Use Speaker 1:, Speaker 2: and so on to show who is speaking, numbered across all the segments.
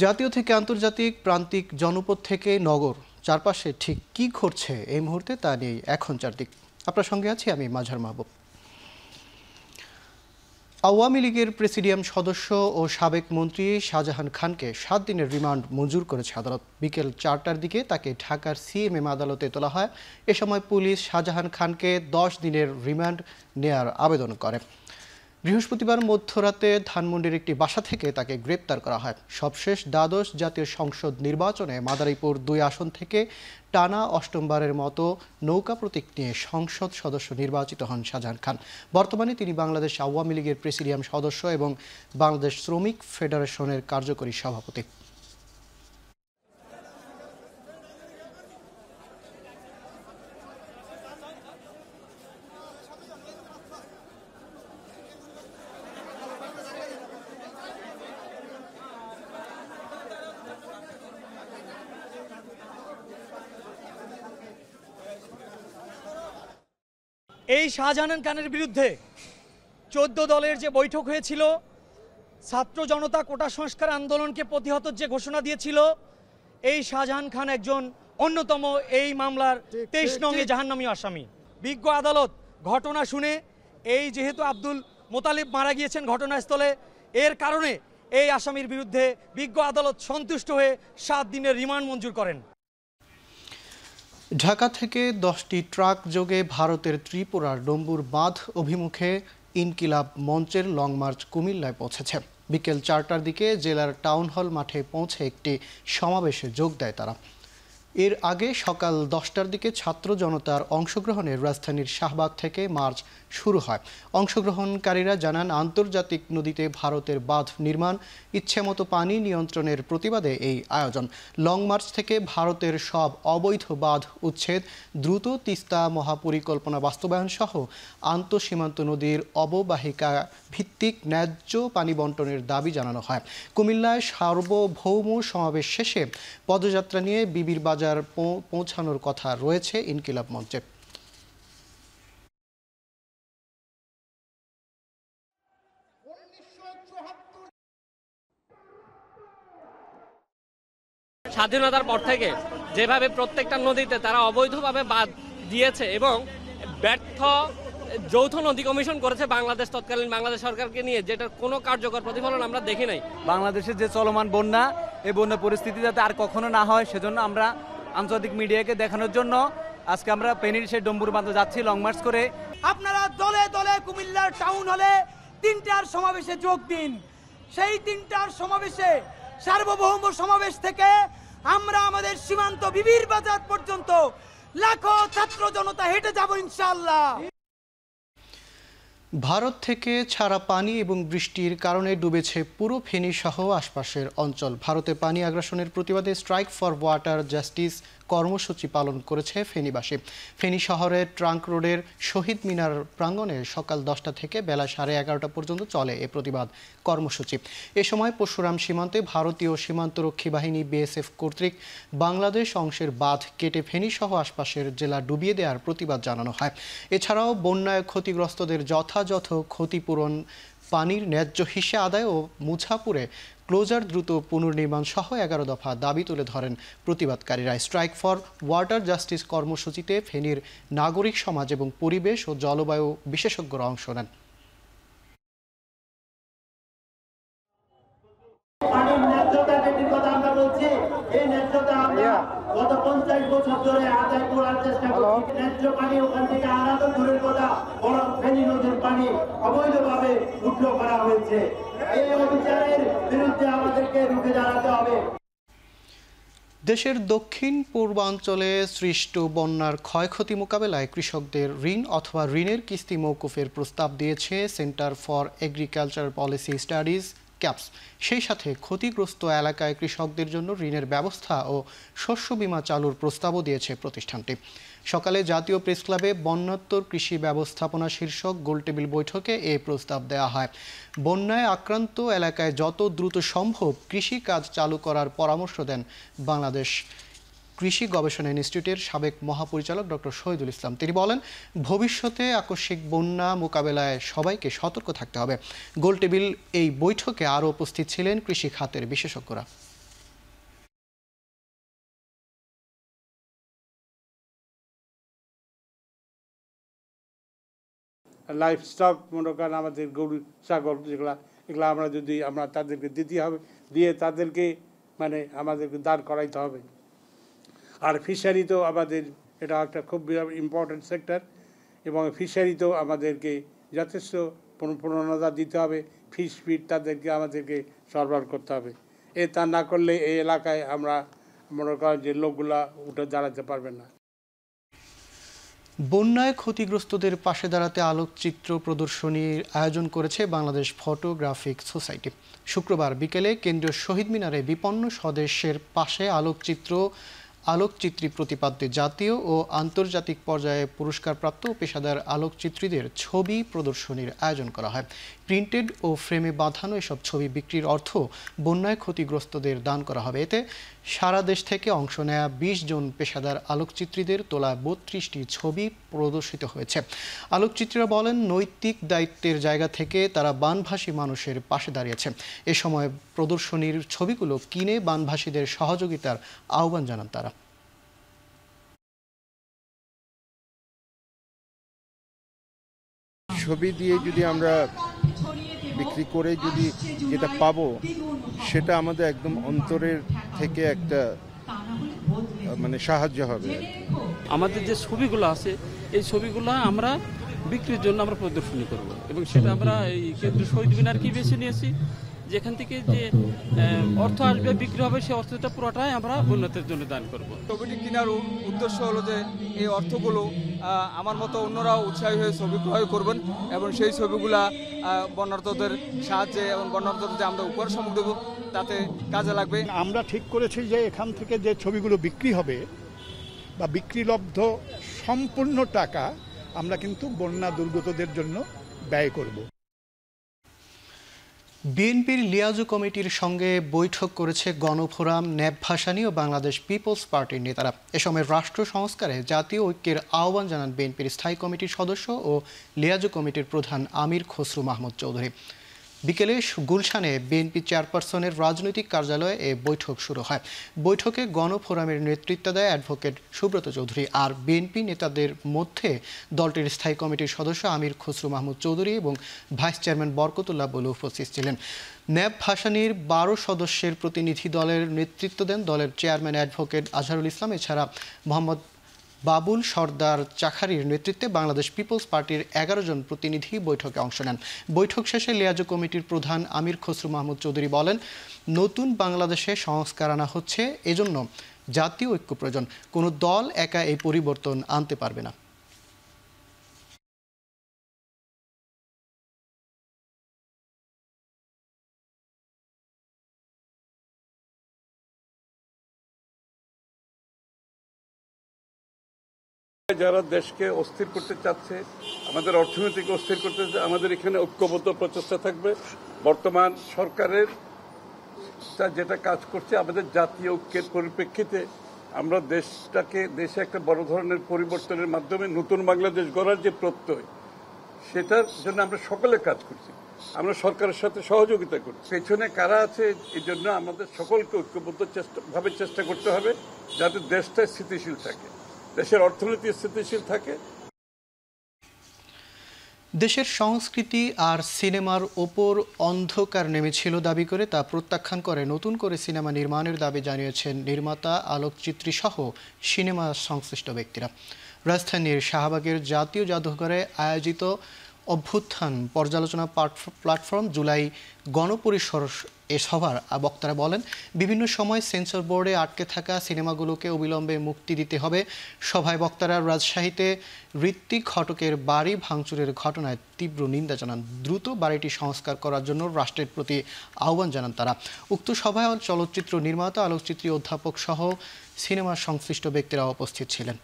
Speaker 1: জাতীয় থেকে আন্তর্জাতিক, প্রান্তিক, জনপদ থেকে নগর, চারপাশে ঠিক কি ঘটছে এই মুহূর্তে তা নিয়ে এখন চারদিক। আপনার সঙ্গে আছি আমি মাঝার মাহবুব। আওয়ামী লীগের প্রেসিডিয়াম সদস্য ও সাবেক মন্ত্রী শাহজাহান খানকে 7 দিনের রিমান্ড মঞ্জুর করেছে আদালত। বিকেল 4টার দিকে তাকে ঢাকার সিএমএম আদালতে তোলা হয়। এ সময় পুলিশ শাহজাহান খানকে 10 দিনের রিমান্ড নেয়ার আবেদন করে। বৃহস্পতিবার মধ্যরাতে ধানমন্ডির একটি বাসা থেকে তাকে গ্রেপ্তার করা হয়। সবশেষ দ্বাদশ জাতীয় সংসদ নির্বাচনে মাদারীপুর 2 আসন থেকে টানা অষ্টমবারের মতো নৌকা প্রতীক নিয়ে সংসদ সদস্য নির্বাচিত হন শাহজাহান খান। বর্তমানে তিনি বাংলাদেশ আওয়ামী লীগের প্রেসিডিয়াম সদস্য এবং বাংলাদেশ শ্রমিক ফেডারেশনের কার্যকরী সভাপতি।
Speaker 2: এই শাহজাহান খানের বিরুদ্ধে 14 দলের যে বৈঠক হয়েছিল, ছাত্র জনতা কোটা সংস্কার আন্দোলনকে প্রতিহতের যে ঘোষণা দিয়েছিল, এই শাহজাহান খান একজন অন্যতম এই মামলার 23 নং জাহান্নামী আসামি। বিজ্ঞ আদালত ঘটনা শুনে এই যেহেতু আব্দুল মোতালিব মারা গিয়েছেন ঘটনাস্থলে, এর কারণে এই আসামির বিরুদ্ধে বিজ্ঞ আদালত সন্তুষ্ট হয়ে 7 দিনের রিমান্ড মঞ্জুর করেন।
Speaker 1: ঢাকা থেকে 10টি ট্রাক যোগে ভারতের ত্রিপুরার ডম্বুর বাঁধ অভিমুখে ইনকিলাব মঞ্চের লং মার্চ কুমিল্লায় পৌঁছেছে। বিকেল 4টার দিকে জেলার টাউন হল মাঠে পৌঁছে একটি সমাবেশে যোগ দেয় তারা। এর আগে সকাল 10টার দিকে ছাত্র জনতার অংশগ্রহণে রাজধানীর শাহবাগ থেকে মার্চ শুরু হয়। অংশগ্রহণকারীরা জানান, আন্তর্জাতিক নদীতে ভারতের বাঁধ নির্মাণ, ইচ্ছেমতো পানি নিয়ন্ত্রণের প্রতিবাদে এই আয়োজন। লং মার্চ থেকে ভারতের সব অবৈধ বাঁধ উচ্ছেদ, দ্রুত তিস্তা মহাপরিকল্পনা বাস্তবায়ন সহ আন্তঃসীমান্ত নদীর অববাহিকা ভিত্তিক ন্যায্য পানি বন্টনের দাবি জানানো হয়। কুমিল্লায় সার্বভৌম সমাবেশ শেষে পদযাত্রা নিয়ে বিবির বাজার পৌঁছানোর কথা রয়েছে ইনকিলাব মঞ্চে।
Speaker 3: স্বাধীনতার পর থেকে যেভাবে প্রত্যেকটা নদীতে তারা অবৈধভাবে বাঁধ দিয়েছে এবং ব্যর্থ যৌথ নদী কমিশন করেছে বাংলাদেশ, তৎকালীন বাংলাদেশ সরকারকে নিয়ে, যেটার কোনো কার্যকর প্রতিফলন আমরা দেখি নাই।
Speaker 4: বাংলাদেশের যে চলমান বন্যা, এই বন্যা পরিস্থিতি যাতে আর কখনো না হয়, সেজন্য আমরা আন্তর্জাতিক মিডিয়াকে দেখানোর জন্য আজকে আমরা ফেনীর সেই ডম্বুর বাঁধে যাচ্ছি লং মার্চ করে।
Speaker 5: আপনারা দলে দলে কুমিল্লার টাউন হলে 3টার সমাবেশে যোগ দিন। সেই 3টার সমাবেশে, সার্বভৌম সমাবেশ থেকে আমরা আমাদের সীমান্ত বিবির বাজার পর্যন্ত লাখো ছাত্র জনতা হেঁটে যাব ইনশাআল্লাহ।
Speaker 1: ভারত থেকে ছাড়া পানি এবং বৃষ্টির কারণে ডুবেছে পুরো ফেনী সহ আশপাশের অঞ্চল। ভারতে পানি আগ্রাসনের প্রতিবাদে স্ট্রাইক ফর ওয়াটার জাস্টিস কর্মসূচি পালন করেছে ফেনীবাসী। ফেনী শহরের ট্রাঙ্ক রোডের শহীদ মিনার প্রাঙ্গণে সকাল 10টা থেকে বেলা 11:30 পর্যন্ত চলে এ প্রতিবাদ কর্মসূচি। এ সময় পরশুরাম সীমান্তে ভারতীয় সীমান্তরক্ষী বাহিনী বিএসএফ কর্তৃক বাংলাদেশ অংশের বাঁধ কেটে ফেনী সহ আশপাশের জেলা ডুবিয়ে দেওয়ার প্রতিবাদ জানানো হয়। এছাড়াও বন্যায় ক্ষতিগ্রস্তদের যথাযথ ক্ষতিপূরণ, পানির ন্যায্য হিসা আদায় ও মুছাপুরে ক্লোজার দ্রুত পুনর্নির্মাণ সহ 11 দফা দাবি তুলে ধরেন প্রতিবাদকারীরা। স্ট্রাইক ফর ওয়াটার জাস্টিস কর্মসূচিতে ফেনীর নাগরিক সমাজ এবং পরিবেশ ও জলবায়ু বিশেষজ্ঞরা অংশ নেন।
Speaker 6: গত 50 বছর ধরে আদায় করার চেষ্টা করছি। ন্যায্য পানি ওখান থেকে আলাদা দূরের কথা, বরং ফেনী নদীর পানি অবৈধভাবে উঠলো করা হয়েছে। এই অভিযানের বিরুদ্ধে আমাদেরকে রুখে দাঁড়াতে হবে।
Speaker 1: দেশের দক্ষিণ পূর্বাঞ্চলে সৃষ্ট বন্যার ক্ষয়ক্ষতি মোকাবেলায় কৃষকদের ঋণ অথবা ঋণের কিস্তি মওকুফের প্রস্তাব দিয়েছে centre for agriculture policy studies caps. সেই সাথে ক্ষতিগ্রস্ত এলাকায় কৃষকদের জন্য ঋণের ব্যবস্থা ও শস্য বীমা চালুর প্রস্তাবও দিয়েছে প্রতিষ্ঠানটি। সকালে জাতীয় প্রেস ক্লাবে বন্যাত্তর কৃষি ব্যবস্থাপনা শীর্ষক গোলটেবিল বৈঠকে এ প্রস্তাব দেওয়া হয়। বন্যায় আক্রান্ত এলাকায় যত দ্রুত সম্ভব কৃষি কাজ চালু করার পরামর্শ দেন বাংলাদেশ কৃষি গবেষণা ইনস্টিটিউটের সাবেক মহাপরিচালক ডক্টর শহীদুল ইসলাম। তিনি বলেন, ভবিষ্যতে আকস্মিক বন্যা মোকাবেলায় সবাইকে সতর্ক থাকতে হবে। গোলটেবিল এই বৈঠকে আরও উপস্থিত ছিলেন কৃষি খাতের বিশেষজ্ঞরা।
Speaker 7: লাইফ স্টক মনে করেন আমাদের গরু ছাগল এগুলো আমরা তাদেরকে দিতে হবে, দিয়ে তাদেরকে মানে আমাদেরকে দাঁড় করাইতে হবে। আর ফিশারি তো আমাদের এটা একটা খুব ইম্পর্টেন্ট সেক্টর, এবং ফিশারিতেও আমাদেরকে যথেষ্ট প্রণোদনা দিতে হবে, ফিশ ফিড আমাদেরকে সরবরাহ করতে হবে। তা না করলে এই এলাকায় আমরা মনে করেন যে লোকগুলা উঠে দাঁড়াতে পারবে না।
Speaker 1: বন্যায় ক্ষতিগ্রস্তদের পাশে দাঁড়াতে আলোকচিত্র প্রদর্শনীর আয়োজন করেছে বাংলাদেশ ফটোগ্রাফিক সোসাইটি। শুক্রবার বিকেলে কেন্দ্রীয় শহীদ মিনারে বিপন্ন স্বদেশের পাশে আলোকচিত্রী প্রতিপাদ্যে জাতীয় ও আন্তর্জাতিক পর্যায়ে পুরস্কারপ্রাপ্ত পেশাদার আলোকচিত্রীদের ছবি প্রদর্শনীর আয়োজন করা হয়। প্রিন্টেড ও ফ্রেমে বাঁধানো এসব ছবি বিক্রির অর্থ বন্যায় ক্ষতিগ্রস্তদের দান করা হবে। এতে সারা দেশ থেকে অংশ নেয়া ২০ জন পেশাদার আলোকচিত্রীদের তোলা ৩২টি ছবি প্রদর্শিত হয়েছে। আলোকচিত্রীরা বলেন, নৈতিক দায়িত্বের জায়গা থেকে তারা বানভাসী মানুষের পাশে দাঁড়িয়েছে। এ সময় প্রদর্শনীর ছবিগুলো কিনে বানভাসীদের সহযোগিতার আহ্বান জানান তারা।
Speaker 8: ছবি দিয়ে যদি আমরা বিক্রি করে যদি যেটা পাবো সেটা আমাদের একদম অন্তরের থেকে একটা মানে সাহায্য হবে।
Speaker 9: আমাদের যে ছবিগুলো আছে এই ছবিগুলো আমরা বিক্রির জন্য আমরা প্রদর্শনী করব, এবং সেটা আমরা এই কেন্দ্রীয় শহীদ মিনার কি বেছে নিয়েছি, যেখান থেকে যে অর্থ আসবে বিক্রি হবে সেই অর্থটা পুরোটাই আমরা উন্নতির জন্য দান করব।
Speaker 10: ছবিটি কেনার উদ্দেশ্য হলো যে এই অর্থগুলো আমার মতো অন্যরাও উৎসাহী হয়ে ছবি ক্রয় করবেন, এবং সেই ছবিগুলা বন্যার্তদের সাহায্যে এবং বন্যার্তদের যে আমরা উপহার সামগ্রী দেবো তাতে কাজে লাগবে।
Speaker 11: আমরা ঠিক করেছি যে এখান থেকে যে ছবিগুলো বিক্রি হবে বা বিক্রিলব্ধ সম্পূর্ণ টাকা আমরা কিন্তু বন্যা দুর্গতদের জন্য ব্যয় করব।
Speaker 1: বিএনপির লিয়াজু কমিটির সঙ্গে বৈঠক করেছে গণফোরাম, ন্যাপ ভাসানী ও বাংলাদেশ পিপলস পার্টির নেতারা। এ সময় রাষ্ট্র সংস্কারে জাতীয় ঐক্যের আহ্বান জানান বিএনপির স্থায়ী কমিটির সদস্য ও লিয়াজু কমিটির প্রধান আমির খসরু মাহমুদ চৌধুরী। বিকেলে গুলশানে বিএনপি চেয়ারপারসনের রাজনৈতিক কার্যালয়ে এ বৈঠক শুরু হয়। বৈঠকে গণফোরামের নেতৃত্ব দেয় অ্যাডভোকেট সুব্রত চৌধুরী। আর বিএনপি নেতাদের মধ্যে দলটির স্থায়ী কমিটির সদস্য আমির খসরু মাহমুদ চৌধুরী এবং ভাইস চেয়ারম্যান বরকতুল্লাহ বলু উপস্থিত ছিলেন। ন্যাপ ভাসানীর ১২ সদস্যের প্রতিনিধি দলের নেতৃত্ব দেন দলের চেয়ারম্যান অ্যাডভোকেট আজহারুল ইসলাম। এছাড়া মোহাম্মদ বাবুল সর্দার চাখারির নেতৃত্বে বাংলাদেশ পিপলস পার্টির ১১ জন প্রতিনিধি বৈঠকে অংশ নেন। বৈঠক শেষে লিয়াজু কমিটির প্রধান আমির খসরু মাহমুদ চৌধুরী বলেন, নতুন বাংলাদেশে সংস্কার আনা হচ্ছে, এজন্য জাতীয় ঐক্য প্রয়োজন। কোনো দল একা এই পরিবর্তন আনতে পারবে না।
Speaker 7: যারা দেশকে অস্থির করতে চাচ্ছে, আমাদের অর্থনীতিকে অস্থির করতে চাচ্ছে, আমাদের এখানে ঐক্যবদ্ধ প্রচেষ্টা থাকবে। বর্তমান সরকারের যেটা কাজ করছে, আমাদের জাতীয় ঐক্যের পরিপ্রেক্ষিতে আমরা দেশে একটা বড় ধরনের পরিবর্তনের মাধ্যমে নতুন বাংলাদেশ গড়ার যে প্রত্যয়, সেটার জন্য আমরা সকলে কাজ করছি। আমরা সরকারের সাথে সহযোগিতা করছি। পেছনে কারা আছে এই জন্য আমাদের সকলকে ঐক্যবদ্ধ ভাবে চেষ্টা করতে হবে, যাতে দেশটা স্থিতিশীল থাকে, দেশের অর্থনীতি স্থিতিশীল থাকে।
Speaker 1: দেশের সংস্কৃতি আর সিনেমার ওপর অন্ধকার নেমেছিল দাবি করে তা প্রত্যাখ্যান করে নতুন করে সিনেমা নির্মাণের দাবি জানিয়েছেন নির্মাতা, আলোকচিত্রী সহ সিনেমা সংশ্লিষ্ট ব্যক্তিরা। রাজধানীর শাহবাগের জাতীয় জাদুঘরে আয়োজিত অভ্যুত্থান পর্যালোচনা প্ল্যাটফর্ম জুলাই গণপরিসর এ সভার বক্তারা বলেন, বিভিন্ন সময় সেন্সর বোর্ডে আটকে থাকা সিনেমাগুলোকে অবিলম্বে মুক্তি দিতে হবে। সভায় বক্তারা রাজশাহীতে ঋত্বিক ঘটকের বাড়ি ভাঙচুরের ঘটনায় তীব্র নিন্দা জানান। দ্রুত বাড়িটি সংস্কার করার জন্য রাষ্ট্রের প্রতি আহ্বান জানান তারা। উক্ত সভায় চলচ্চিত্র নির্মাতা, আলোকচিত্রী, অধ্যাপক সহ সিনেমা সংশ্লিষ্ট ব্যক্তিরা উপস্থিত ছিলেন।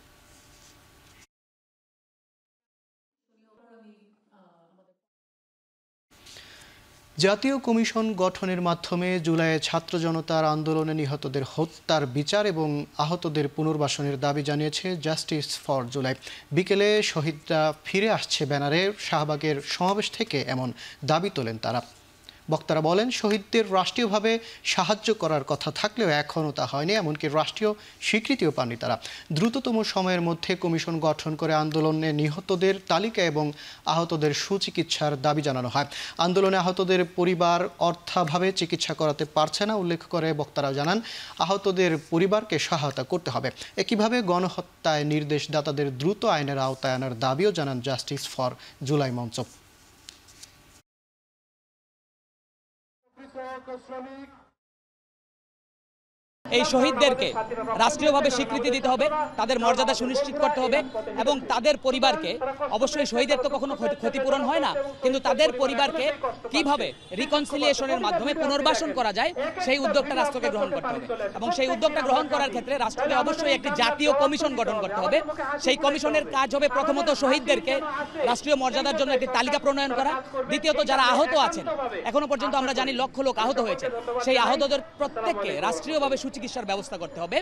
Speaker 1: জাতীয় কমিশন গঠনের মাধ্যমে জুলাইয়ে ছাত্র জনতার আন্দোলনে নিহতদের হত্যার বিচার এবং আহতদের পুনর্বাসনের দাবি জানিয়েছে জাস্টিস ফর জুলাই। বিকেলে শহীদরা ফিরে আসছে ব্যানারে শাহবাগের সমাবেশ থেকে এমন দাবি তোলেন তারা। বক্তারা বলেন, শহীদদের রাষ্ট্রীয়ভাবে সাহায্য করার কথা থাকলেও এখনও তা হয়নি, এমনকি রাষ্ট্রীয় স্বীকৃতিও পাননি তারা। দ্রুততম সময়ের মধ্যে কমিশন গঠন করে আন্দোলনে নিহতদের তালিকা এবং আহতদের সুচিকিৎসার দাবি জানানো হয়। আন্দোলনে আহতদের পরিবার অর্থাভাবে চিকিৎসা করাতে পারছে না উল্লেখ করে বক্তারা জানান, আহতদের পরিবারকে সহায়তা করতে হবে। একইভাবে গণহত্যায় নির্দেশদাতাদের দ্রুত আইনের আওতায় আনার দাবিও জানান জাস্টিস ফর জুলাই মঞ্চ।
Speaker 2: এই শহীদদেরকে রাষ্ট্রীয়ভাবে স্বীকৃতি দিতে হবে, তাদের মর্যাদা সুনিশ্চিত করতে হবে এবং তাদের পরিবারকে, অবশ্যই শহীদের তো কখনো ক্ষতিপূরণ হয় না, কিন্তু তাদের পরিবারকে কিভাবে রিকনসিলিয়েশনের মাধ্যমে পুনর্বাসন করা যায় সেই উদ্যোগটা রাষ্ট্রকে গ্রহণ করতে হবে। এবং সেই উদ্যোগটা গ্রহণ করার ক্ষেত্রে রাষ্ট্রকে অবশ্যই একটি জাতীয় কমিশন গঠন করতে হবে। সেই কমিশনের কাজ হবে প্রথমত শহীদদেরকে রাষ্ট্রীয় মর্যাদার জন্য একটি তালিকা প্রণয়ন করা, দ্বিতীয়ত যারা আহত আছেন, এখনো পর্যন্ত আমরা জানি লক্ষ লোক আহত হয়েছে, সেই আহতদের প্রত্যেককে রাষ্ট্রীয়ভাবে চিকিৎসার ব্যবস্থা করতে হবে।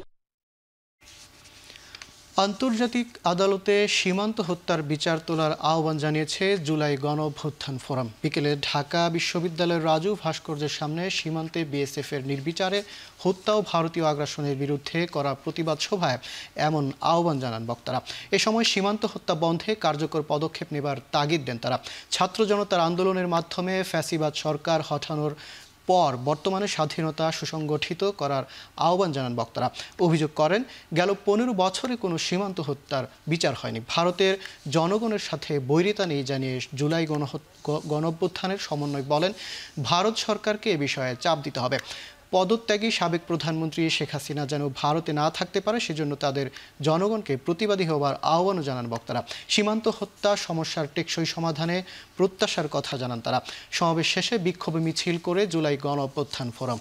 Speaker 1: আন্তর্জাতিক আদালতে সীমান্ত হত্যার বিচার তোলার আহ্বান জানিয়েছে জুলাই গণঅভ্যুত্থান ফোরাম। বিকেলে ঢাকা বিশ্ববিদ্যালয়ের রাজু ভাস্কর্যের সামনে সীমান্তে বিএসএফ এর নির্বিচারে হত্যা ও ভারতীয় আগ্রাসনের বিরুদ্ধে করা প্রতিবাদ সভায় এমন আহ্বান জানান বক্তারা। এ সময় সীমান্ত হত্যা বন্ধে কার্যকর পদক্ষেপ নেবার তাগিদ দেন তারা। ছাত্র জনতার আন্দোলনের মাধ্যমে ফ্যাসিবাদ সরকার হটানোর পর বর্তমানে স্বাধীনতা সুসংগঠিত করার আহ্বান জানান বক্তারা। অভিযোগ করেন, গেল 15 বছরে কোনো সীমান্ত হত্যার বিচার হয়নি। ভারতের জনগণের সাথে বৈরিতা নেই জানিয়ে জুলাই গণঅভ্যুত্থানের সমন্বয় বলেন, ভারত সরকারকে এ বিষয়ে চাপ দিতে হবে। পদত্যাগী সাবেক প্রধানমন্ত্রী শেখ হাসিনা যেন ভারতে না থাকতে পারে, সেজন্য তাদের জনগণকে প্রতিবাদী হওয়ার আহ্বানও জানান বক্তারা। সীমান্ত হত্যা সমস্যার টেকসই সমাধানে প্রত্যাশার কথা জানান তারা। সমাবেশ শেষে বিক্ষোভ মিছিল করে জুলাই গণঅভ্যুত্থান ফোরাম।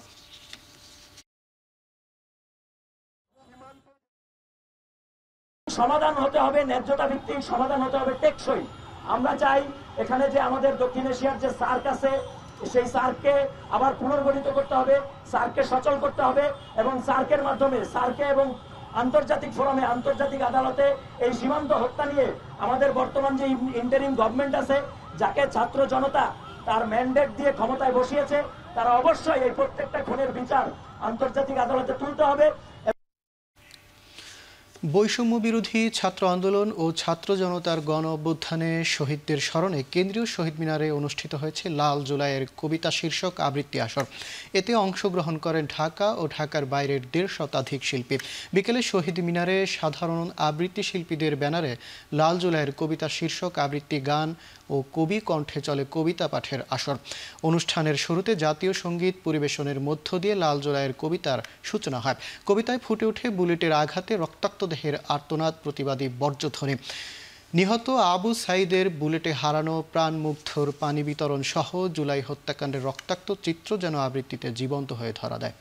Speaker 12: সমাধান হতে হবে ন্যায্যতা ভিত্তিক, সমাধান হতে হবে টেকসই। আমরা চাই এখানে যে আমাদের দক্ষিণ এশিয়ার যে সার্ক আছে, সেই সার্ককে আবার পুনর্গঠিত করতে হবে, সার্ককে সচল করতে হবে এবং সার্কের মাধ্যমে সার্কে এবং আন্তর্জাতিক ফোরামে, আন্তর্জাতিক আদালতে এই সীমান্ত হত্যা নিয়ে আমাদের বর্তমান যে ইন্টারিম গভর্নমেন্ট আছে, যাকে ছাত্র জনতা তার ম্যান্ডেট দিয়ে ক্ষমতায় বসিয়েছে, তারা অবশ্যই এই প্রত্যেকটা খুনের বিচার আন্তর্জাতিক আদালতে তুলতে হবে।
Speaker 1: বৈষম্য বিরোধী ছাত্র আন্দোলন ও ছাত্র জনতার গণ অভ্যুত্থানে শহীদদের স্মরণে কেন্দ্রীয় শহীদ মিনারে অনুষ্ঠিত হয়েছে লাল জুলাইয়ের কবিতা শীর্ষক আবৃত্তি আসর। এতে অংশগ্রহণ করেন ঢাকা ও ঢাকার বাইরের 150 শতাধিক শিল্পী। বিকেলে শহীদ মিনারে সাধারণ আবৃত্তি শিল্পীদের ব্যানারে লাল জুলাইয়ের কবিতা শীর্ষক আবৃত্তি গান ও কবি কণ্ঠে চলে কবিতা পাঠের আসর। অনুষ্ঠানের শুরুতে জাতীয় সঙ্গীত পরিবেশনের মধ্য দিয়ে লাল জুলাইয়ের কবিতার সূচনা হয়। কবিতায় ফুটে ওঠে বুলেটের আঘাতে রক্তাক্ত দেহের আর্তনাদ, প্রতিবাদী বর্জ্যধ্বনি। নিহত আবু সাইদের বুলেটে হারানো প্রাণ মুগ্ধর পানি বিতরণ সহ জুলাই হত্যাকাণ্ডের রক্তাক্ত চিত্র যেন আবৃত্তিতে জীবন্ত হয়ে ধরা দেয়।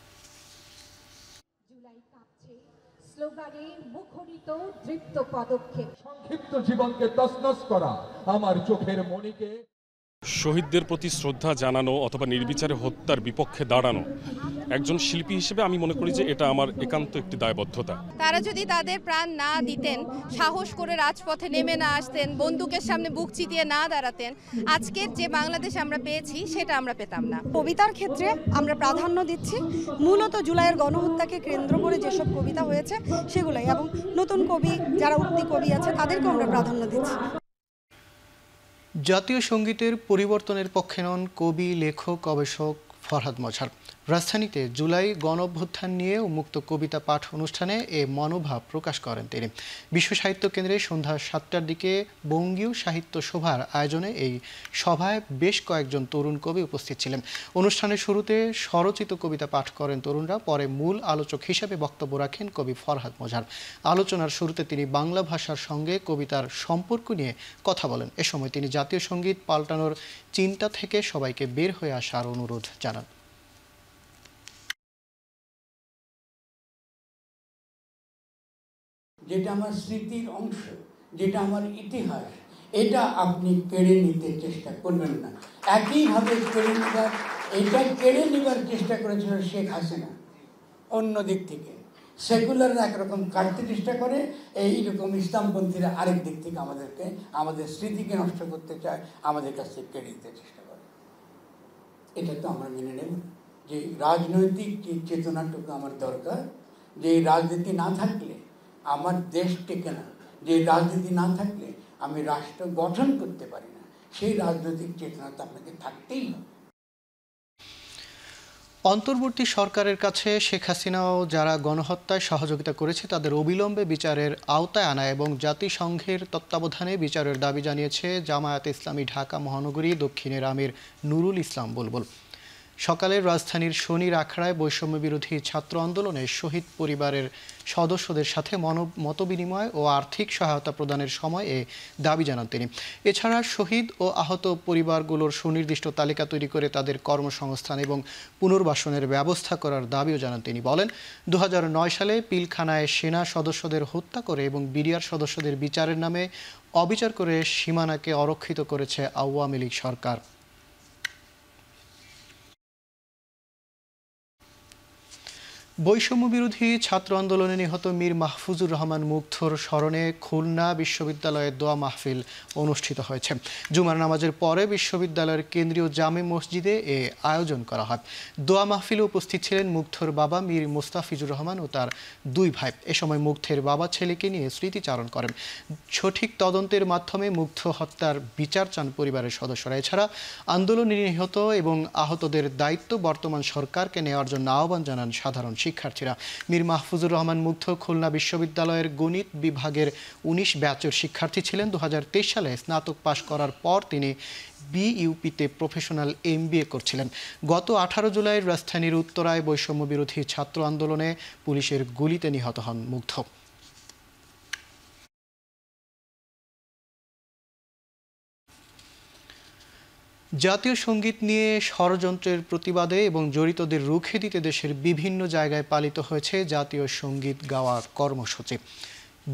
Speaker 13: সংক্ষিপ্ত জীবনকে তছনছ করা আমার চোখের মণিকে।
Speaker 14: শহীদদের প্রতি শ্রদ্ধা জানানো অথবা নির্বিচারে হত্যার বিপক্ষে দাঁড়ানো একজন শিল্পী হিসেবে আমি মনে করি যে এটা আমার একান্ত একটি দায়বদ্ধতা।
Speaker 15: তারা যদি তাদের প্রাণ না দিতেন, সাহস করে রাজপথে নেমে না আসতেন, বন্দুকের সামনে বুক চিতিয়ে না দাঁড়াতেন, আজকের যে বাংলাদেশ আমরা পেয়েছি সেটা আমরা পেতাম না।
Speaker 16: কবিতার ক্ষেত্রে আমরা প্রাধান্য দিচ্ছি মূলত জুলাইয়ের গণহত্যাকে কেন্দ্র করে যেসব কবিতা হয়েছে সেগুলাই, এবং নতুন কবি যারা উক্তি কবি আছে তাদেরকেও আমরা প্রাধান্য দিচ্ছি।
Speaker 1: জাতীয় সঙ্গীতের পরিবর্তনের পক্ষে নন কবি, লেখক, গবেষক ফরহাদ মজহার। রাজধানীতে জুলাই গণঅভ্যুত্থান নিয়ে উন্মুক্ত কবিতা পাঠ অনুষ্ঠানে এ মনোভাব প্রকাশ করেন তিনি। বিশ্ব সাহিত্য কেন্দ্রে সন্ধ্যা 7টার দিকে বঙ্গীয় সাহিত্য সভার আয়োজনে এই সভায় বেশ কয়েকজন তরুণ কবি উপস্থিত ছিলেন। অনুষ্ঠানের শুরুতে স্বরচিত কবিতা পাঠ করেন তরুণরা, পরে মূল আলোচক হিসেবে বক্তব্য রাখেন কবি ফরহাদ মজহার। আলোচনার শুরুতে তিনি বাংলা ভাষার সঙ্গে কবিতার সম্পর্ক নিয়ে কথা বলেন। এ সময় তিনি জাতীয় সঙ্গীত পাল্টানোর চিন্তা থেকে সবাইকে বের হয়ে আসার অনুরোধ জানান।
Speaker 17: যেটা আমার স্মৃতির অংশ, যেটা আমার ইতিহাস, এটা আপনি কেড়ে নিতে চেষ্টা করবেন না। একইভাবে কেড়ে নেবার চেষ্টা করেছিল শেখ হাসিনা। অন্য দিক থেকে সেকুলাররা একরকম কাটতে চেষ্টা করে, এইরকম ইসলামপন্থীরা আরেক দিক থেকে আমাদের স্মৃতিকে নষ্ট করতে চায়, আমাদের কাছ থেকে কেড়ে নিতে চেষ্টা করে। এটা তো আমরা মেনে নেব না। যে রাজনৈতিক যে চেতনাটুকু আমার দরকার, যে রাজনীতি না থাকলে আমার দেশ টেকে না, যে রাজনীতি না থাকলে আমি রাষ্ট্র গঠন করতে পারি না, সেই রাজনৈতিক চেতনা তো আপনাকে থাকতেই হবে।
Speaker 1: অন্তর্বর্তী সরকারের কাছে শেখ হাসিনাও যারা গণহত্যায় সহযোগিতা করেছে তাদের অবিলম্বে বিচারের আওতায় আনা এবং জাতিসংঘের তত্ত্বাবধানে বিচারের দাবি জানিয়েছে জামায়াতে ইসলামী ঢাকা মহানগরী দক্ষিণের আমির নুরুল ইসলাম বুলবুল। সকালে রাজধানীর শনির আখড়ায় বৈষম্য বিরোধী ছাত্র আন্দোলনে শহীদ পরিবারের সদস্যদের সাথে মতবিনিময় ও আর্থিক সহায়তা প্রদানের সময় এ দাবি জানান তিনি। এছাড়া শহীদ ও আহত পরিবারগুলোর সুনির্দিষ্ট তালিকা তৈরি করে তাদের কর্মসংস্থান এবং পুনর্বাসনের ব্যবস্থা করার দাবিও জানান তিনি। বলেন, 2009 সালে পিলখানায় সেনা সদস্যদের হত্যা করে এবং বিডিআর সদস্যদের বিচারের নামে অবিচার করে সীমানাকে অরক্ষিত করেছে আওয়ামী লীগ সরকার। বৈষম্য বিরোধী ছাত্র আন্দোলনে নিহত মীর মাহফুজুর রহমান মুগ্ধর স্মরণে খুলনা বিশ্ববিদ্যালয়ে দোয়া মাহফিল অনুষ্ঠিত হয়েছে। জুমার নামাজের পরে বিশ্ববিদ্যালয়ের কেন্দ্রীয় জামে মসজিদে এ আয়োজন করা হয়। দোয়া মাহফিলে উপস্থিত ছিলেন মুগ্ধর বাবা মীর মোস্তাফিজুর রহমান ও তার 2 ভাই। এ সময় মুগ্ধের বাবা ছেলেকে নিয়ে স্মৃতিচারণ করেন। সঠিক তদন্তের মাধ্যমে মুগ্ধ হত্যার বিচার চান পরিবারের সদস্যরা। এছাড়া আন্দোলনে নিহত এবং আহতদের দায়িত্ব বর্তমান সরকারকে নেওয়ার জন্য আহ্বান জানান সাধারণ শিক্ষার্থীরা। মীর মাহফুজুর রহমান মুগ্ধ খুলনা বিশ্ববিদ্যালয়ের গণিত বিভাগের 19 ব্যাচের শিক্ষার্থী ছিলেন। 2023 সালে স্নাতক পাশ করার পর তিনি বিইউপিতে প্রফেশনাল MBA করছিলেন। গত 18 জুলাই রাজধানীর উত্তরায় বৈষম্য বিরোধী ছাত্র আন্দোলনে পুলিশের গুলিতে নিহত হন মুগ্ধ। জাতীয় সঙ্গীত নিয়ে ষড়যন্ত্রের প্রতিবাদে এবং জড়িতদের রুখে দিতে দেশের বিভিন্ন জায়গায় পালিত হয়েছে জাতীয় সঙ্গীত গাওয়ার কর্মসূচি।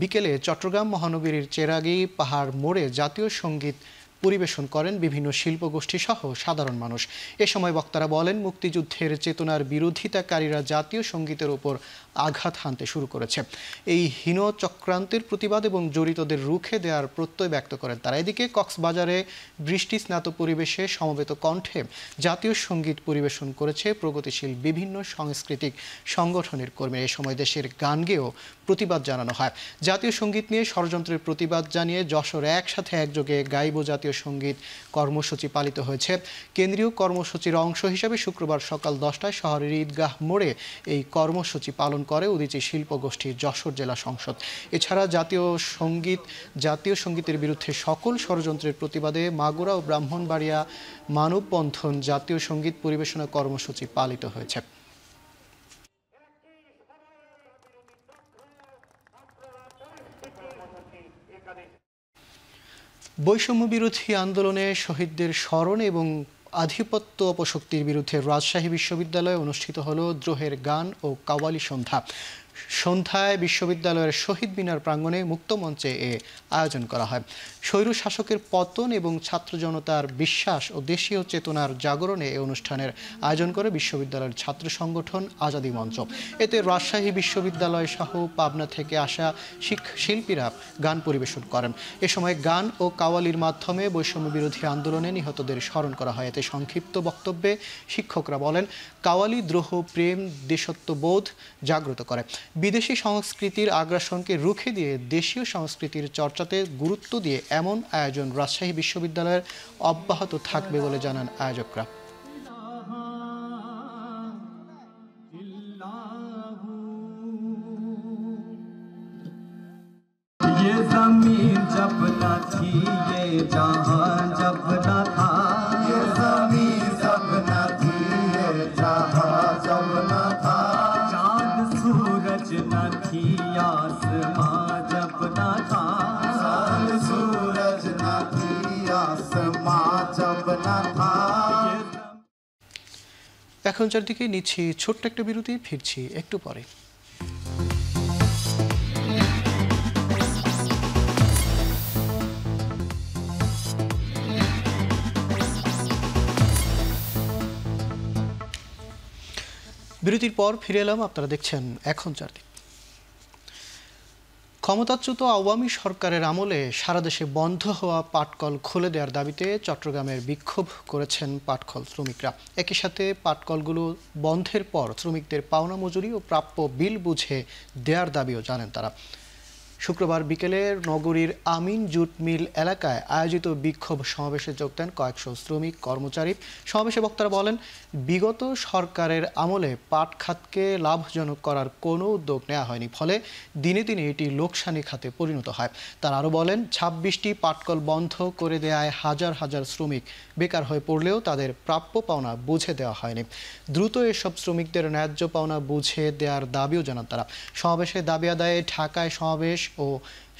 Speaker 1: বিকেলে চট্টগ্রাম মহানগরীর চেরাগী পাহাড় মোড়ে জাতীয় সঙ্গীত পরিবেশন করেন বিভিন্ন শিল্পগোষ্ঠী সহ সাধারণ মানুষ। এ সময় বক্তারা বলেন, মুক্তিযুদ্ধের চেতনার বিরোধিতাকারীরা জাতীয় সঙ্গীতের উপর আঘাত হানতে শুরু করেছে। এই হীন চক্রান্তের প্রতিবাদ এবং জড়িতদের রুখে দেওয়ার প্রত্যয় ব্যক্ত করেন তারা। এদিকে কক্সবাজারে বৃষ্টি স্নাত পরিবেশে সমবেত কণ্ঠে জাতীয় সঙ্গীত পরিবেশন করেছে প্রগতিশীল বিভিন্ন সাংস্কৃতিক সংগঠনের কর্মীরা। এ সময় দেশের গান গেয়েও প্রতিবাদ জানানো হয়। জাতীয় সঙ্গীত নিয়ে ষড়যন্ত্রের প্রতিবাদ জানিয়ে যশোর একসাথে একযোগে গাইব জাতীয় সঙ্গীত কর্মসূচি পালিত হয়েছে। কেন্দ্রীয় কর্মসূচির অংশ হিসেবে শুক্রবার সকাল 10টায় শহরের ঈদগাহ মোড়ে এই কর্মসূচি পালন করে উদীচী শিল্পগোষ্ঠীর যশোর জেলা সংসদ। এছাড়া জাতীয় সঙ্গীতের বিরুদ্ধে সকল ষড়যন্ত্রের প্রতিবাদে মাগুরা ও ব্রাহ্মণবাড়িয়া মানববন্ধন জাতীয় সঙ্গীত পরিবেশনা কর্মসূচি পালিত হয়েছে। বৈষম্য বিরোধী আন্দোলনে শহীদদের স্মরণ এবং আধিপত্য অপশক্তির বিরুদ্ধে রাজশাহী বিশ্ববিদ্যালয়ে অনুষ্ঠিত হলো দ্রোহের গান ও কাওয়ালি সন্ধ্যা। সন্ধ্যায় বিশ্ববিদ্যালয়ের শহীদ মিনার প্রাঙ্গণে মুক্ত মঞ্চে এ আয়োজন করা হয়। স্বৈর শাসকের পতন এবং ছাত্র জনতার বিশ্বাস ও দেশীয় চেতনার জাগরণে এই অনুষ্ঠানের আয়োজন করে বিশ্ববিদ্যালয়ের ছাত্র সংগঠন আজাদী মঞ্চ। এতে রাজশাহী বিশ্ববিদ্যালয় সহ পাবনা থেকে আসা শিল্পীরা গান পরিবেশন করেন। এ সময় গান ও কাওয়ালির মাধ্যমে বৈষম্য বিরোধী আন্দোলনে নিহতদের স্মরণ করা হয়। এতে সংক্ষিপ্ত বক্তব্যে শিক্ষকরা বলেন, কাওয়ালি দ্রোহ, প্রেম, দেশত্ববোধ জাগ্রত করে। বিদেশি সংস্কৃতির আগ্রাসনকে রুখে দিয়ে দেশীয় সংস্কৃতির চর্চাতে গুরুত্ব দিয়ে এমন আয়োজন রাজশাহী বিশ্ববিদ্যালয়ের অব্যাহত থাকবে বলে জানান আয়োজকরা। এখন চারদিকে নিচ্ছি ছোট্ট একটা বিরতি, ফিরছি একটু পরে। বিরতির পর ফিরে এলাম, আপনারা দেখছেন এখন চারদিক। ক্ষমতাচ্যুত আওয়ামী সরকারের আমলে সারা দেশে বন্ধ হওয়া পাটকল খুলে দেওয়ার দাবিতে চট্টগ্রামের বিক্ষোভ করেছেন পাটকল শ্রমিকরা। একই সাথে পাটকলগুলো বন্ধের পর শ্রমিকদের পাওনা মজুরি ও প্রাপ্য বিল বুঝে দেওয়ার দাবিও জানান তারা। শুক্রবার বিকেলে নগরীর আমিন জুট মিল এলাকায় আয়োজিত বিক্ষোভ সমাবেশে যোগ দেন কয়েকশো শ্রমিক কর্মচারী। সমাবেশে বক্তারা বলেন, বিগত সরকারের আমলে পাট খাতকে লাভজনক করার কোনো উদ্যোগ নেওয়া হয়নি, ফলে দিনে দিনে এটি লোকসানি খাতে পরিণত হয়। তারা আরও বলেন, ২৬টি পাটকল বন্ধ করে দেওয়ায় হাজার হাজার শ্রমিক বেকার হয়ে পড়লেও তাদের প্রাপ্য পাওনা বুঝে দেওয়া হয়নি। দ্রুত এসব শ্রমিকদের ন্যায্য পাওনা বুঝে দেওয়ার দাবিও জানান তারা। সমাবেশে দাবি আদায়ে ঢাকায় সমাবেশ ও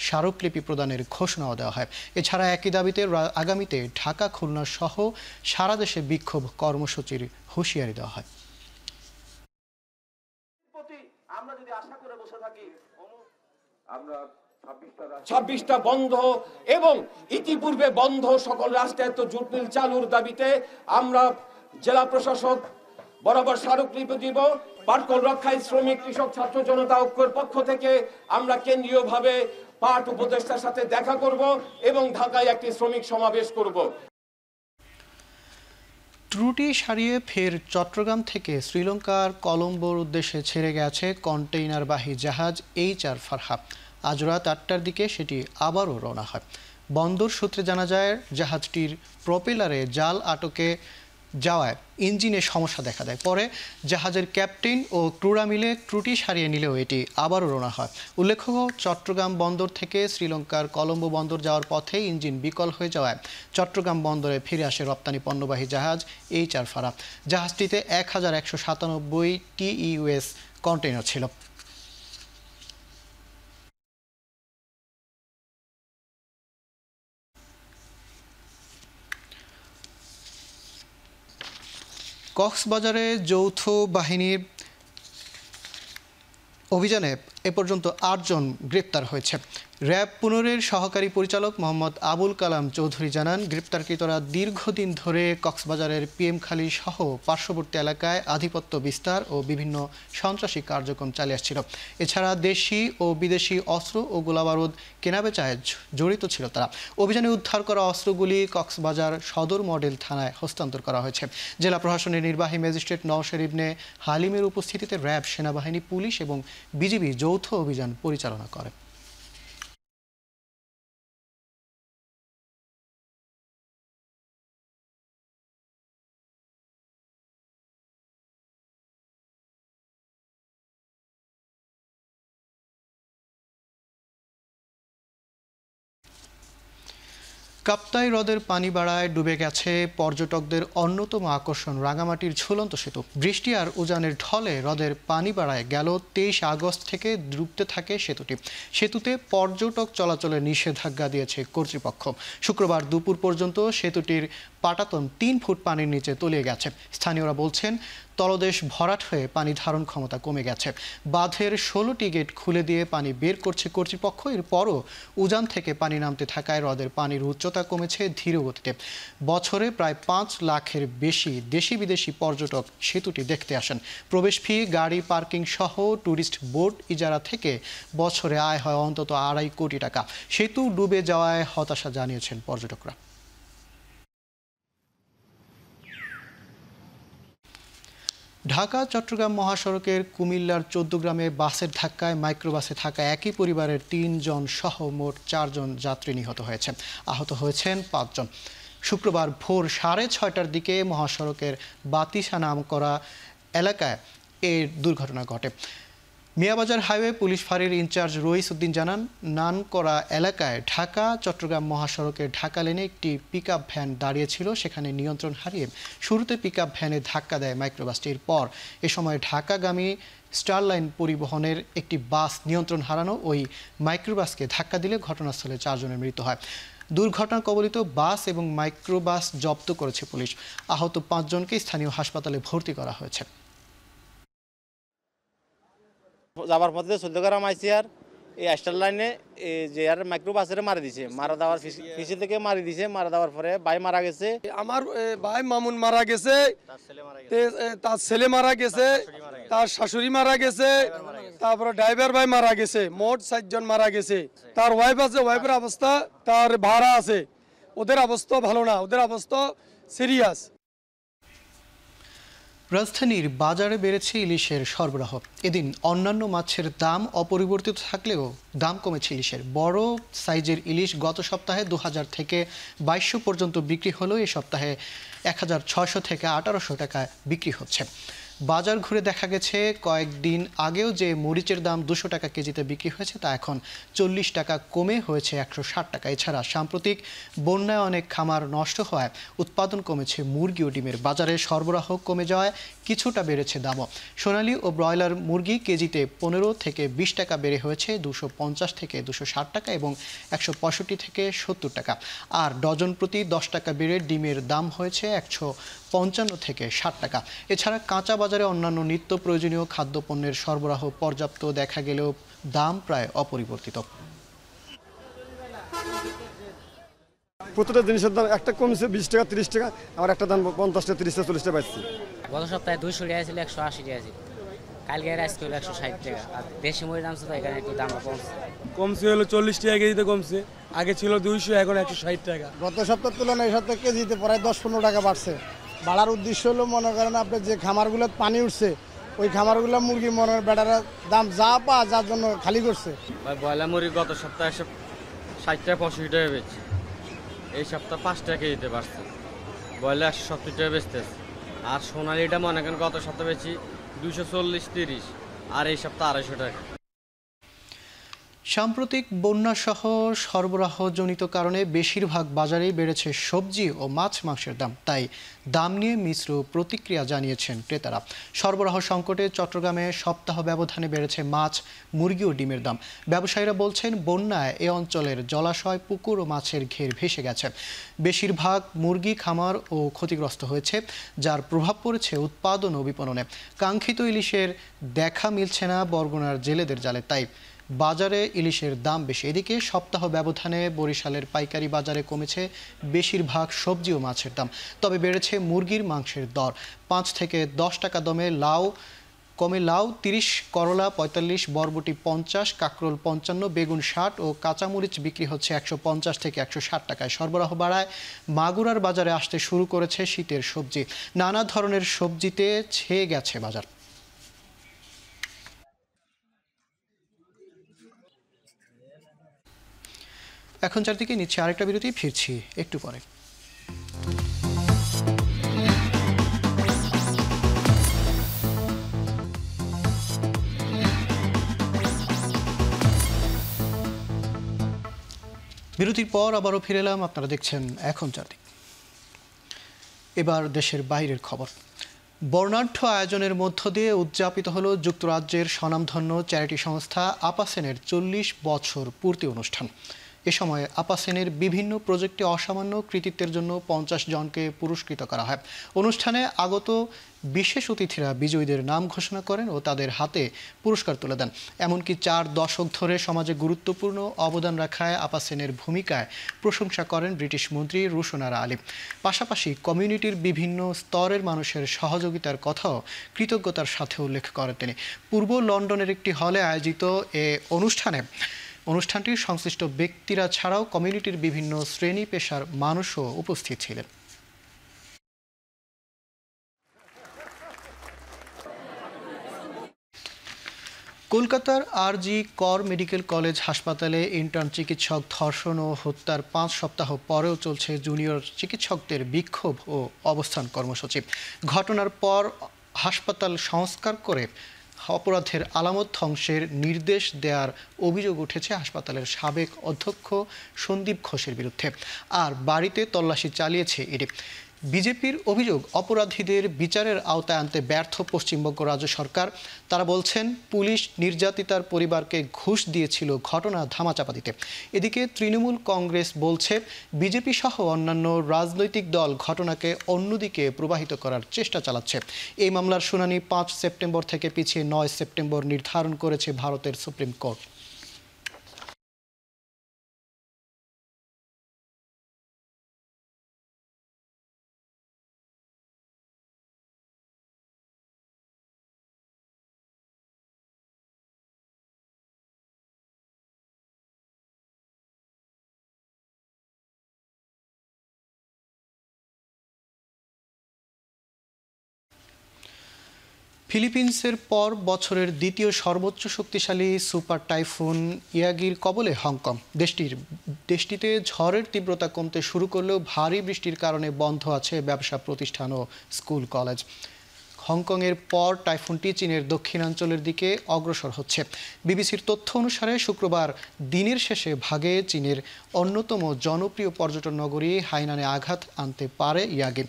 Speaker 1: স্মারকলিপি প্রদানের ঘোষণাও দেওয়া হয়। এছাড়া একই দাবিতে আগামীতে ঢাকা, খুলনা সহ সারা দেশে বিক্ষোভ কর্মসূচির হুঁশিয়ারি দেওয়া হয়।
Speaker 18: আমরা যদি আশা করে বসে থাকি, আমরা 26টা বন্ধ এবং ইতিপূর্বে বন্ধ সকল রাষ্ট্রায়ত্ত জুট মিল চালুর দাবিতে আমরা জেলা প্রশাসক বরাবর স্মারকলিপি দিব। পাটকল রক্ষায় শ্রমিক, কৃষক, ছাত্র জনতা ঐক্যের পক্ষ থেকে আমরা কেন্দ্রীয়ভাবে পাট উপদেষ্টার সাথে দেখা করব এবং ঢাকায় একটি শ্রমিক সমাবেশ করব।
Speaker 1: ত্রুটি সারিয়ে ফের চট্টগ্রাম থেকে শ্রীলঙ্কার কলম্বোর উদ্দেশ্যে ছেড়ে গেছে কন্টেইনারবাহী জাহাজ HR ফারহাব। আজ রাত 8টার দিকে সেটি আবারও রওনা হয়। বন্দর সূত্রে জানা যায়, জাহাজটির প্রপেলারে জাল আটকে যাওয়ায় ইঞ্জিনে সমস্যা দেখা দেয়। পরে জাহাজের ক্যাপ্টেন ও ক্রুরা মিলে ত্রুটি সারিয়ে নিলেও এটি আবারও রওনা হয়। উল্লেখ্য, চট্টগ্রাম বন্দর থেকে শ্রীলঙ্কার কলম্বো বন্দর যাওয়ার পথে ইঞ্জিন বিকল হয়ে যাওয়ায় চট্টগ্রাম বন্দরে ফিরে আসে রপ্তানি পণ্যবাহী জাহাজ HR ফারহাব। জাহাজটিতে 1197 TEUS কন্টেইনার ছিল। কক্সবাজারে যৌথ বাহিনীর অভিযানে এ পর্যন্ত 8 জন গ্রেপ্তার হয়েছে। র্যাব 15-এর সহকারী পরিচালক মোহাম্মদ আবুল কালাম চৌধুরী জানান, গ্রেপ্তারকৃতরা দীর্ঘদিন ধরে কক্সবাজারের PM-খালী সহ পার্শ্ববর্তী এলাকায় আধিপত্য বিস্তার ও বিভিন্ন সন্ত্রাসী কার্যক্রম চালিয়ে আসছিল। এছাড়া দেশি ও বিদেশি অস্ত্র ও গোলাবারুদ কেনাবেচায় জড়িত ছিল তারা। অভিযানে উদ্ধার করা অস্ত্রগুলি কক্সবাজার সদর মডেল থানায় হস্তান্তর করা হয়েছে। জেলা প্রশাসনের নির্বাহী ম্যাজিস্ট্রেট নওশের ইবনে হালিমের উপস্থিতিতে র্যাব, সেনাবাহিনী, পুলিশ এবং বিজিবি যৌথ অভিযান পরিচালনা করে। কাপ্তাই হ্রদের পানি বাড়ায় ডুবে গেছে পর্যটকদের অন্যতম আকর্ষণ রাঙামাটির ঝুলন্ত সেতু। বৃষ্টি আর উজানের ঢলে হ্রদের পানি বাড়ায় গেল 23 আগস্ট থেকে ডুবতে থাকে সেতুটি। সেতুতে পর্যটক চলাচলে নিষেধাজ্ঞা দিয়েছে কর্তৃপক্ষ। শুক্রবার দুপুর পর্যন্ত সেতুটির পাটাতন 3 ফুট পানির নিচে তলিয়ে গেছে। স্থানীয়রা বলছেন, তলদেশ ভরাট হয়ে পানি ধারণ ক্ষমতা কমে গেছে। বাঁধের 16টি গেট খুলে দিয়ে পানি বের করছে কর্তৃপক্ষ। এরপরও উজান থেকে পানি নামতে থাকায় হ্রদের পানির উচ্চতা কমেছে ধীর গতিতে। বছরে প্রায় 5 লাখের বেশি দেশি বিদেশি পর্যটক সেতুটি দেখতে আসেন। প্রবেশ ফি, গাড়ি পার্কিং সহ ট্যুরিস্ট বোট ইজারা থেকে বছরে আয় হয় অন্তত 2.5 কোটি টাকা। সেতু ডুবে যাওয়ায় হতাশা জানিয়েছেন পর্যটকরা। ঢাকা চট্টগ্রাম মহাসড়কের কুমিল্লার 14 গ্রামে বাসের ধাক্কায় মাইক্রোবাসে থাকা একই পরিবারের 3 জন সহ মোট 4 জন যাত্রী নিহত হয়েছেন। আহত হয়েছেন 5 জন। শুক্রবার ভোর 6:30টার দিকে মহাসড়কের বাতিসা নাম করা এলাকায় এই দুর্ঘটনা ঘটে। মিয়াবাজার হাইওয়ে পুলিশ ফাঁড়ির ইনচার্জ রইস উদ্দিন জানান, নানকরা এলাকায় ঢাকা চট্টগ্রাম মহাসড়কের ঢাকা লেনে একটি পিকআপ ভ্যান দাঁড়িয়েছিল। সেখানে নিয়ন্ত্রণ হারিয়ে শুরুতে পিকআপ ভ্যানে ধাক্কা দেয় মাইক্রোবাসটির। পর এ সময় ঢাকাগামী স্টারলাইন পরিবহনের একটি বাস নিয়ন্ত্রণ হারানো ওই মাইক্রোবাসকে ধাক্কা দিলে ঘটনাস্থলে 4 জনের মৃত্যু হয়। দুর্ঘটনা কবলিত বাস এবং মাইক্রোবাস জব্দ করেছে পুলিশ। আহত 5 জনকে স্থানীয় হাসপাতালে ভর্তি করা হয়েছে।
Speaker 19: যাবার পথে 14 গ্রাম আইসি আর এই স্টার লাইনে যে আর মাইক্রোবাসের মারি দিছে, মারা দেওয়ার পিছিয়ে থেকে মারি দিছে। মারা দেওয়ার পরে ভাই মারা গেছে,
Speaker 20: আমার ভাই মামুন মারা গেছে, তার ছেলে মারা গেছে, তার শাশুড়ি মারা গেছে, তারপরে ড্রাইভার ভাই মারা গেছে, মোট 4 জন মারা গেছে। তার ওয়াইফ আছে, ওয়াইফের অবস্থা, তার ভাড়া আছে, ওদের অবস্থা ভালো না, ওদের অবস্থা সিরিয়াস।
Speaker 1: রাজধানীর বাজারে বেড়েছে ইলিশের সরবরাহ। এদিন অন্যান্য মাছের দাম অপরিবর্তিত থাকলেও দাম কমেছে ইলিশের। বড় সাইজের ইলিশ গত সপ্তাহে 2000 থেকে 2200 পর্যন্ত বিক্রি হলেও এই সপ্তাহে 1600 থেকে 1800 টাকায় বিক্রি হচ্ছে। বাজার ঘুরে দেখা গেছে কয়েকদিন আগেও যে মরিচের দাম 200 টাকা কেজিতে বিক্রি হয়েছে তা এখন 40 টাকা কমে হয়েছে 160 টাকা। এছাড়া সাম্প্রতিক বন্যায় অনেক খামার নষ্ট হওয়ায় উৎপাদন কমেছে মুরগি ও ডিমের। বাজারে সরবরাহ কমে যাওয়ায় কিছুটা বেড়েছে দামও। সোনালী ও ব্রয়লার মুরগি কেজিতে 15 থেকে 20 টাকা বেড়ে হয়েছে 250 থেকে 260 টাকা এবং 165 থেকে 70 টাকা। আর ডজন প্রতি 10 টাকা বেড়ে ডিমের দাম হয়েছে 155 থেকে 60 টাকা। এছাড়া কাঁচা বাজারে অন্যান্য নিত্য প্রয়োজনীয় খাদ্যপণ্যের সরবরাহ পর্যাপ্ত দেখা গেলেও দাম প্রায় অপরিবর্তিত।
Speaker 20: প্রতিটা জিনিসের দাম একটা কমছে 20 টাকা 30 টাকা, আমার একটা দাম 50 টাকা 30 টাকা 40 টাকা পাচ্ছি।
Speaker 21: গত সপ্তাহে 200 টাকা ছিল, 180 টাকা ছিল, কালকে আজকে হলো 160 টাকা। আর দেশি মুরগির দাম ছিল এখানে একটু দাম
Speaker 20: কমছে হলো 40 টাকা কেজিতে কমছে, আগে ছিল 200, এখন 160 টাকা।
Speaker 22: গত সপ্তাহের তুলনায় এই সপ্তাহে কেজিতে প্রায় 10-15 টাকা বাড়ছে। বাড়ার উদ্দেশ্য হলো মনে করেন আপনার যে খামারগুলো পানি উঠছে ওই খামারগুলো মুরগি মনের বেটারা দাম যা যার জন্য খালি করছে।
Speaker 23: ব্রয়লার মুরগি গত সপ্তাহে 60 টাকা 65 টাকা বেচছে, এই সপ্তাহ 5 টাকা কেজিতে বাড়ছে। ব্রয়লার 170 টাকা বেচতেছে। আর সোনালিটা মনে করেন গত সপ্তাহে বেচি 240-30, আর এই সপ্তাহ 250 টাকা।
Speaker 1: সাম্প্রতিক বন্যাসহ সরবরাহজনিত কারণে বেশিরভাগ বাজারেই বেড়েছে সবজি ও মাছ মাংসের দাম। তাই দাম নিয়ে মিশ্র প্রতিক্রিয়া জানিয়েছেন ক্রেতারা। সরবরাহ সংকটে চট্টগ্রামে সপ্তাহ ব্যবধানে বেড়েছে মাছ, মুরগি ও ডিমের দাম। ব্যবসায়ীরা বলছেন বন্যায় এ অঞ্চলের জলাশয়, পুকুর ও মাছের ঘের ভেসে গেছে। বেশিরভাগ মুরগি খামার ও ক্ষতিগ্রস্ত হয়েছে, যার প্রভাব পড়েছে উৎপাদন ও বিপণনে। কাঙ্ক্ষিত ইলিশের দেখা মিলছে না বরগুনার জেলেদের জালে, তাই বাজারে ইলিশের দাম বেশি। এদিকে সপ্তাহ ব্যবধানে বরিশালের পাইকারি বাজারে কমেছে বেশিরভাগ সবজি ও মাছের দাম, তবে বেড়েছে মুরগির মাংসের দর। 5 থেকে 10 টাকা দমে কমে লাউ 30, করলা 45, বরবটি 50, কাঁকরোল 55, বেগুন 60 ও কাঁচামরিচ বিক্রি হচ্ছে 150 থেকে 160 টাকায়। সরবরাহ বাড়ায় মাগুরার বাজারে আসতে শুরু করেছে শীতের সবজি। নানা ধরনের সবজিতে ছেয়ে গেছে বাজার। এখন চারদিকে নিচ্ছে আরেকটা বিরতি, ফিরছি একটু পরে। বিরতির পর আবারও ফিরে এলাম, আপনারা দেখছেন এখন চারদিক। এবার দেশের বাইরের খবর। বর্ণাঢ্য আয়োজনের মধ্য দিয়ে উদযাপিত হলো যুক্তরাজ্যের স্বনামধন্য চ্যারিটি সংস্থা আপাসেনের 40 বছর পূর্তি অনুষ্ঠান। এ সময় আপাসেনের বিভিন্ন প্রজেক্টে অসামান্য কৃতিত্বের জন্য 50 জনকে পুরস্কৃত করা হয়। অনুষ্ঠানে আগত বিশেষ অতিথিরা বিজয়ীদের নাম ঘোষণা করেন ও তাদের হাতে পুরস্কার তুলে দেন। এমনকি 4 দশক ধরে সমাজে গুরুত্বপূর্ণ অবদান রাখায় আপাসেনের ভূমিকায় প্রশংসা করেন ব্রিটিশ মন্ত্রী রুশনারা আলী। পাশাপাশি কমিউনিটির বিভিন্ন স্তরের মানুষের সহযোগিতার কথাও কৃতজ্ঞতার সাথে উল্লেখ করেন তিনি। পূর্ব লন্ডনের একটি হলে আয়োজিত এ অনুষ্ঠানটির সংশ্লিষ্ট ব্যক্তিরা ছাড়াও কমিউনিটির বিভিন্ন শ্রেণী পেশার মানুষও উপস্থিত ছিলেন। কলকাতার আরজি কর মেডিকেল কলেজ হাসপাতালে ইন্টার্ন চিকিৎসক ধর্ষণ ও হত্যার 5 সপ্তাহ পরেও চলছে জুনিয়র চিকিৎসকদের বিক্ষোভ ও অবস্থান কর্মসূচি। ঘটনার পর হাসপাতাল সংস্কার করে অপরাধের আলামত ধ্বংসের নির্দেশ দেওয়ার অভিযোগ উঠেছে হাসপাতালের সাবেক অধ্যক্ষ সন্দীপ ঘোষের বিরুদ্ধে। আর বাড়িতে তল্লাশি চালিয়েছে ইডি। বিজেপির অভিযোগ, অপরাধীদের বিচারের আওতায় আনতে ব্যর্থ পশ্চিমবঙ্গ রাজ্য সরকার। তারা বলছেন পুলিশ নির্যাতিতার পরিবারকে ঘুষ দিয়েছিল ঘটনা ধামাচাপা দিতে। এদিকে তৃণমূল কংগ্রেস বলছে বিজেপি সহ অন্যান্য রাজনৈতিক দল ঘটনাকে অন্যদিকে প্রবাহিত করার চেষ্টা চালাচ্ছে। এই মামলার শুনানি 5 সেপ্টেম্বর থেকে পিছিয়ে 9 সেপ্টেম্বর নির্ধারণ করেছে ভারতের সুপ্রিম কোর্ট। ফিলিপিন্সের পর বছরের দ্বিতীয় সর্বোচ্চ শক্তিশালী সুপার টাইফুন ইয়াগির কবলে হংকং। দেশটিতে ঝড়ের তীব্রতা কমতে শুরু করলেও ভারী বৃষ্টির কারণে বন্ধ আছে ব্যবসা প্রতিষ্ঠান ও স্কুল কলেজ। হংকংয়ের পর টাইফুনটি চীনের দক্ষিণাঞ্চলের দিকে অগ্রসর হচ্ছে। বিবিসির তথ্য অনুসারে শুক্রবার দিনের শেষে ভাগে চীনের অন্যতম জনপ্রিয় পর্যটন নগরী হাইনানে আঘাত আনতে পারে ইয়াগি।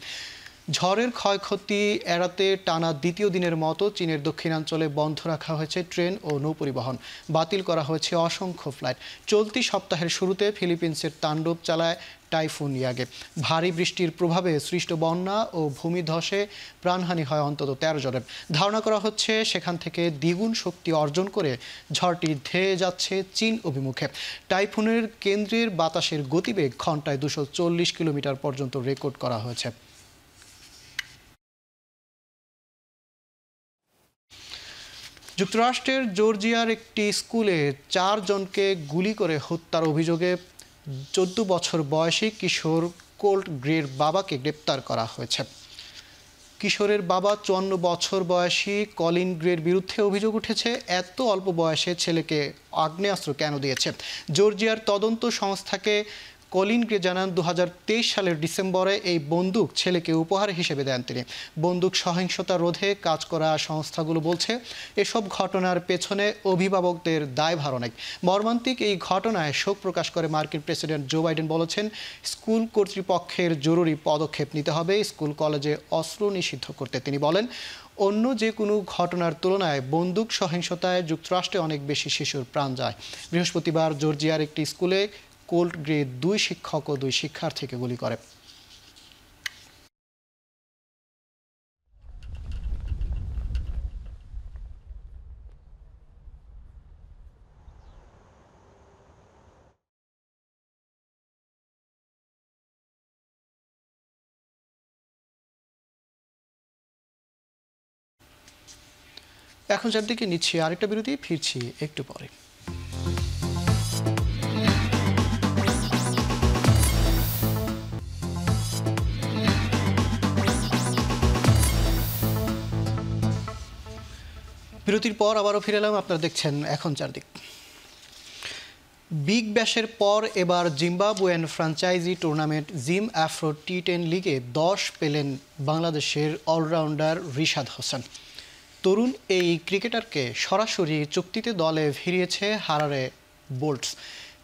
Speaker 1: ঝড়ের ক্ষয়ক্ষতি এড়াতে টানা দ্বিতীয় দিনের মতো চীনের দক্ষিণাঞ্চলে বন্ধ রাখা হয়েছে ট্রেন ও নৌপরিবহন। বাতিল করা হয়েছে অসংখ্য ফ্লাইট। চলতি সপ্তাহের শুরুতে ফিলিপিন্সের তাণ্ডব চালায় টাইফুন ইয়াগে। ভারী বৃষ্টির প্রভাবে সৃষ্ট বন্যা ও ভূমিধসে প্রাণহানি হয় অন্তত 13 জনের। ধারণা করা হচ্ছে সেখান থেকে দ্বিগুণ শক্তি অর্জন করে ঝড়টি ধেয়ে যাচ্ছে চীন অভিমুখে। টাইফুনের কেন্দ্রের বাতাসের গতিবেগ ঘন্টায় 240 কিলোমিটার পর্যন্ত রেকর্ড করা হয়েছে। যুক্তরাষ্ট্রের জর্জিয়ার একটি স্কুলে 4 জনকে গুলি করে হত্যার অভিযোগে 14 বছর বয়সী কিশোর কোল্ট গ্রের বাবাকে গ্রেপ্তার করা হয়েছে। কিশোরের বাবা 54 বছর বয়সী কলিন গ্রের বিরুদ্ধে অভিযোগ উঠেছে, এত অল্প বয়সে ছেলেকে আগ্নেয়াস্ত্র কেন দিয়েছে। জর্জিয়ার তদন্ত সংস্থাকে কলিন গ্রে জানান 2023 সালের ডিসেম্বরে এই বন্দুক ছেলেকে উপহার হিসেবে দেন তিনি। বন্দুক সহিংসতা রোধে কাজ করা সংস্থাগুলো বলছে এসব ঘটনার পেছনে অভিভাবকদের দায়ভার অনেক। মর্মান্তিক এই ঘটনায় শোক প্রকাশ করে মার্কিন প্রেসিডেন্ট জো বাইডেন বলেছেন, স্কুল কর্তৃপক্ষের জরুরি পদক্ষেপ নিতে হবে স্কুল কলেজে অস্ত্র নিষিদ্ধ করতে। তিনি বলেন, অন্য যে কোনো ঘটনার তুলনায় বন্দুক সহিংসতায় যুক্তরাষ্ট্রে অনেক বেশি শিশুর প্রাণ যায়। বৃহস্পতিবার জর্জিয়ার একটি স্কুলে কোল্ট গ্রে 2 শিক্ষক ও 2 শিক্ষার্থীকে গুলি করে। এখন চারদিকে নিচ্ছি আরেকটা বিরতি, ফিরছি একটু পরে। বিরতির পর আবারও ফিরে এলাম, আপনারা দেখছেন এখন চারদিক। বিগ ব্যাশের পর এবার Zimbabwean franchise tournament gym Afro টি10 লিগে 10 পেলেন বাংলাদেশের অলরাউন্ডার রিশাদ হোসেন। তরুণ এই ক্রিকেটারকে সরাসরি চুক্তিতে দলে ভিড়িয়েছে হারারে বোল্টস।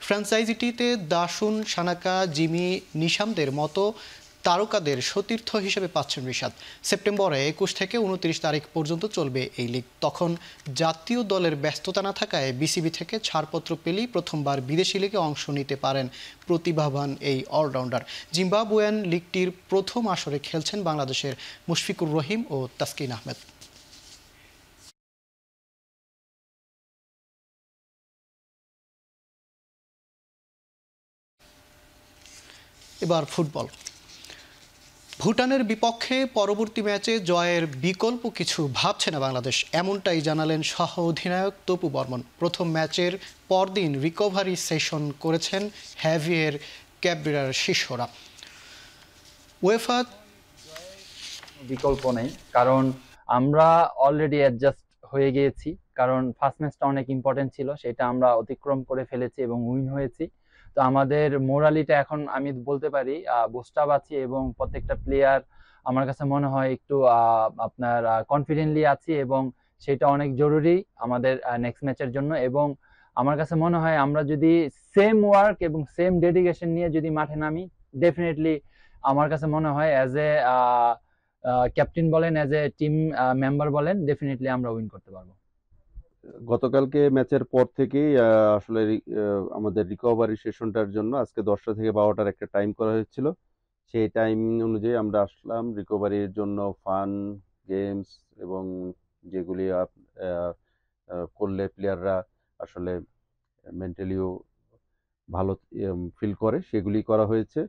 Speaker 1: ফ্র্যাঞ্চাইজিটিতে দাসুন সানাকা, জিমি নিশামদের মতো তারকাদের সতীর্থ হিসেবে পাচ্ছেন রিশাদ। সেপ্টেম্বরে 21 থেকে 29 তারিখ পর্যন্ত চলবে এই লিগ। তখন জাতীয় দলের ব্যস্ততা না থাকায় বিসিবি থেকে ছাড়পত্র পেলেই প্রথমবার বিদেশি লিগে অংশ নিতে পারেন প্রতিভাবান এই অলরাউন্ডার। জিম্বাবুয়েন লিগটির প্রথম আসরে খেলছেন বাংলাদেশের মুশফিকুর রহিম ও তাসকিন আহমেদ। এবার ফুটবল। ভুটানের বিপক্ষে পরবর্তী ম্যাচে জয়ের বিকল্প কিছু ভাবছে না বাংলাদেশ, এমনটাই জানালেন সহ অধিনায়ক তপু বর্মন। প্রথম ম্যাচের পরদিন রিকভারি সেশন করেছেন হ্যাভিয়ের ক্যাবরেরার শিষ্যরা। উয়েফা
Speaker 3: বিকল্প নেই, কারণ আমরা অলরেডি অ্যাডজাস্ট হয়ে গিয়েছি, কারণ ফার্স্ট ম্যাচটা অনেক ইম্পর্টেন্ট ছিল, সেটা আমরা অতিক্রম করে ফেলেছি এবং উইন হয়েছি। তো আমাদের মোরালিটা এখন আমি বলতে পারি বুস্টাপ আছে এবং প্রত্যেকটা প্লেয়ার আমার কাছে মনে হয় একটু আপনার কনফিডেন্টলি আছি এবং সেটা অনেক জরুরি আমাদের নেক্সট ম্যাচের জন্য। এবং আমার কাছে মনে হয় আমরা যদি সেম ওয়ার্ক এবং সেম ডেডিকেশন নিয়ে যদি মাঠে নামি, ডেফিনেটলি আমার কাছে মনে হয় অ্যাজ এ ক্যাপ্টেন বলেন, অ্যাজ এ টিম মেম্বার বলেন, ডেফিনেটলি আমরা উইন করতে পারবো।
Speaker 4: গতকালকে ম্যাচের পর থেকেই আসলে আমাদের রিকভারি সেশনটার জন্য আজকে 10টা থেকে 12টার একটা টাইম করা হয়েছিল। সেই টাইম অনুযায়ী আমরা আসলাম রিকভারির জন্য। ফান গেমস এবং যেগুলি করলে প্লেয়াররা আসলে মেন্টালিও ভালো ফিল করে সেগুলি করা হয়েছে।